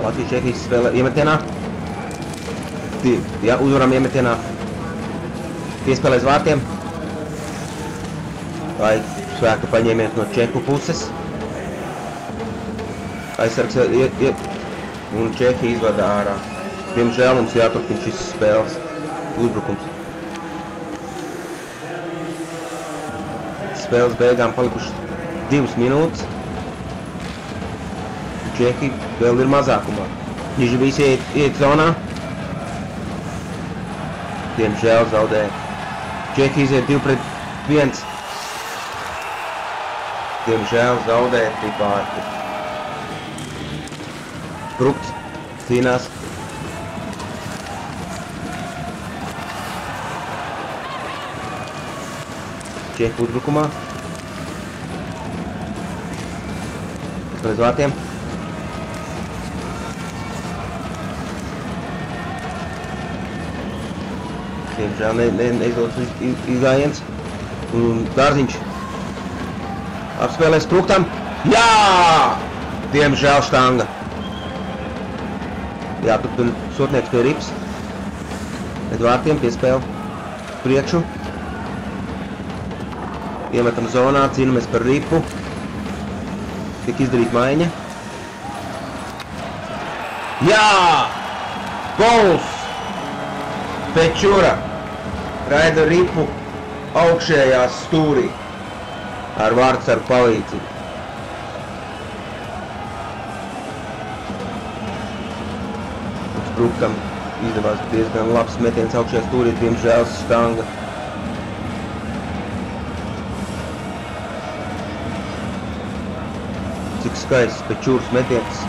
Latvijas Čehijas spēlē iemetienā. Jā, uzvaram iemetienā. Piespēlēs vārtiem. Vai spēka paņēmiens no Čehu puses. Aizsargs un Čehi izvada ārā. Diemžēl mums jāturpina šis spēles uzbrukums. Spēles beigām palikušas 2 minūtes. Čehi vēl ir mazākumā. Viņš visi iet zonā. Diemžēl zaudēja. Čehi iziet 2-1. Diemžēl zaudēja 3 vārti. Brukts cīnās. Čehi uzbrukumā. Pēc vārtiem. Diemžēl neizdodas izgājiens. Un Dārziņš apspēlēs Truktam. Jā! Diemžēl štanga. Jā, turpin sotnieks pie rips. Pēc vārtiem piespēle priekšu. Iemetam zonā, cīnamies par ripu. Tik izdarīt maiņa. Jā! Gols! Pečura raida ripu augšējās stūrī ar vārdsargu palīdzību. Brukam izdevās diezgan labs metiens augšējā stūrī, diemžēl štanga. Cik skaists Pečuras metiens.